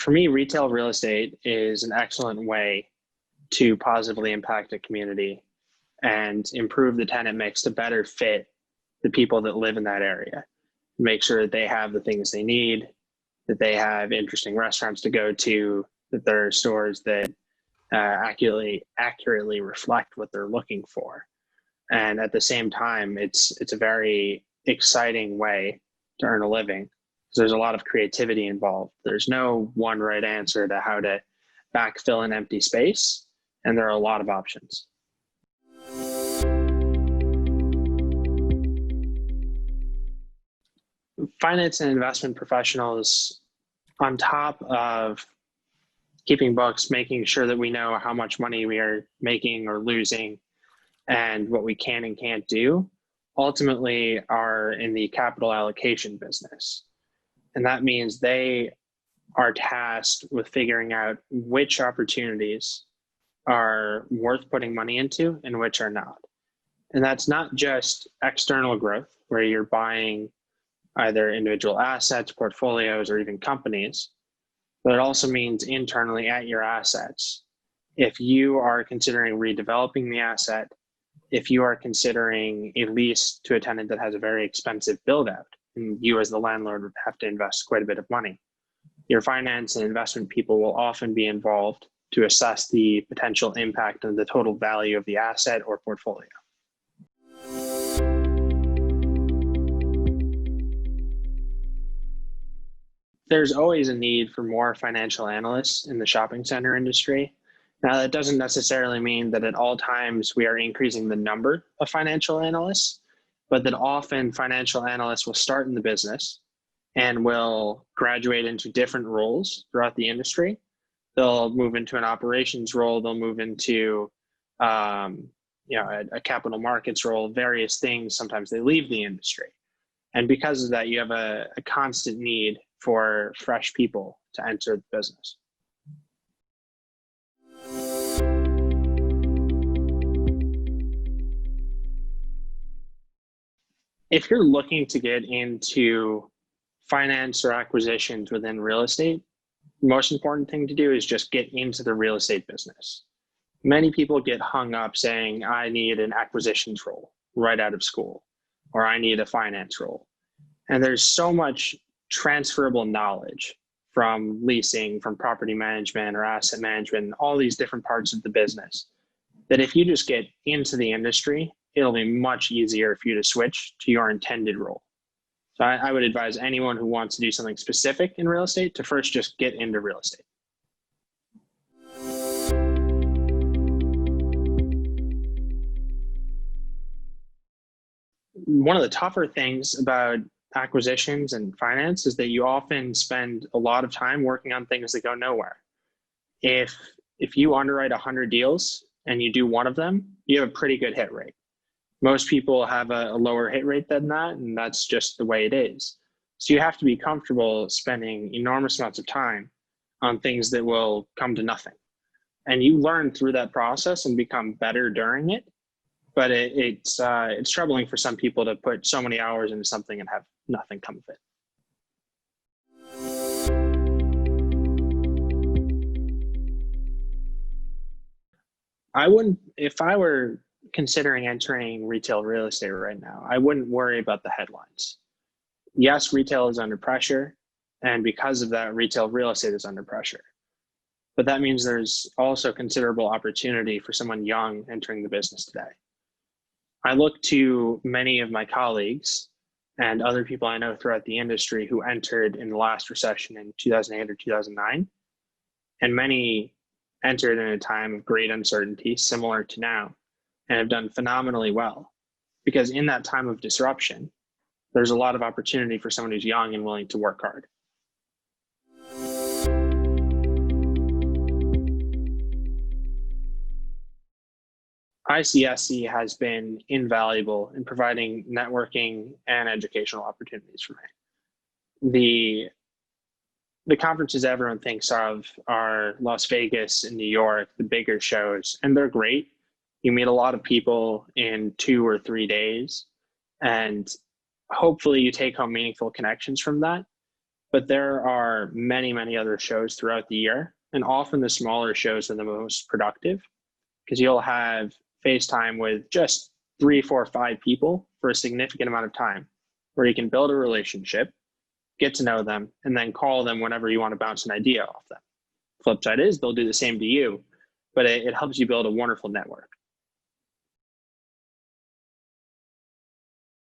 For me, retail real estate is an excellent way to positively impact a community and improve the tenant mix to better fit the people that live in that area. Make sure that they have the things they need, that they have interesting restaurants to go to, that there are stores that accurately reflect what they're looking for. And at the same time, it's a very exciting way to earn a living because there's a lot of creativity involved. There's no one right answer to how to backfill an empty space, and there are a lot of options. Finance and investment professionals, on top of keeping books, making sure that we know how much money we are making or losing and what we can and can't do, ultimately are in the capital allocation business. And that means they are tasked with figuring out which opportunities are worth putting money into and which are not. And that's not just external growth, where you're buying either individual assets, portfolios, or even companies, but it also means internally at your assets. If you are considering redeveloping the asset, if you are considering a lease to a tenant that has a very expensive build out, and you as the landlord would have to invest quite a bit of money, your finance and investment people will often be involved to assess the potential impact on the total value of the asset or portfolio. There's always a need for more financial analysts in the shopping center industry. Now, that doesn't necessarily mean that at all times we are increasing the number of financial analysts, but that often financial analysts will start in the business and will graduate into different roles throughout the industry. They'll move into an operations role, they'll move into a capital markets role, various things. Sometimes they leave the industry. And because of that, you have a constant need for fresh people to enter the business. If you're looking to get into finance or acquisitions within real estate, the most important thing to do is just get into the real estate business. Many people get hung up saying, I need an acquisitions role right out of school, or I need a finance role. And there's so much transferable knowledge from leasing, from property management or asset management, all these different parts of the business, that if you just get into the industry, it'll be much easier for you to switch to your intended role. So I would advise anyone who wants to do something specific in real estate to first just get into real estate. One of the tougher things about acquisitions and finance is that you often spend a lot of time working on things that go nowhere. If you underwrite 100 deals and you do one of them, you have a pretty good hit rate. Most people have a lower hit rate than that, and that's just the way it is. So you have to be comfortable spending enormous amounts of time on things that will come to nothing. And you learn through that process and become better during it. But it's troubling for some people to put so many hours into something and have nothing come of it. If I were considering entering retail real estate right now, I wouldn't worry about the headlines. Yes, retail is under pressure, and because of that, retail real estate is under pressure. But that means there's also considerable opportunity for someone young entering the business today. I look to many of my colleagues and other people I know throughout the industry who entered in the last recession in 2008 or 2009, and many entered in a time of great uncertainty, similar to now, and have done phenomenally well. Because in that time of disruption, there's a lot of opportunity for someone who's young and willing to work hard. ICSC has been invaluable in providing networking and educational opportunities for me. The conferences everyone thinks of are Las Vegas and New York, the bigger shows, and they're great. You meet a lot of people in 2 or 3 days, and hopefully you take home meaningful connections from that. But there are many, many other shows throughout the year. And often the smaller shows are the most productive because you'll have FaceTime with just 3, 4, 5 people for a significant amount of time where you can build a relationship, get to know them, and then call them whenever you want to bounce an idea off them. Flip side is they'll do the same to you, but it helps you build a wonderful network.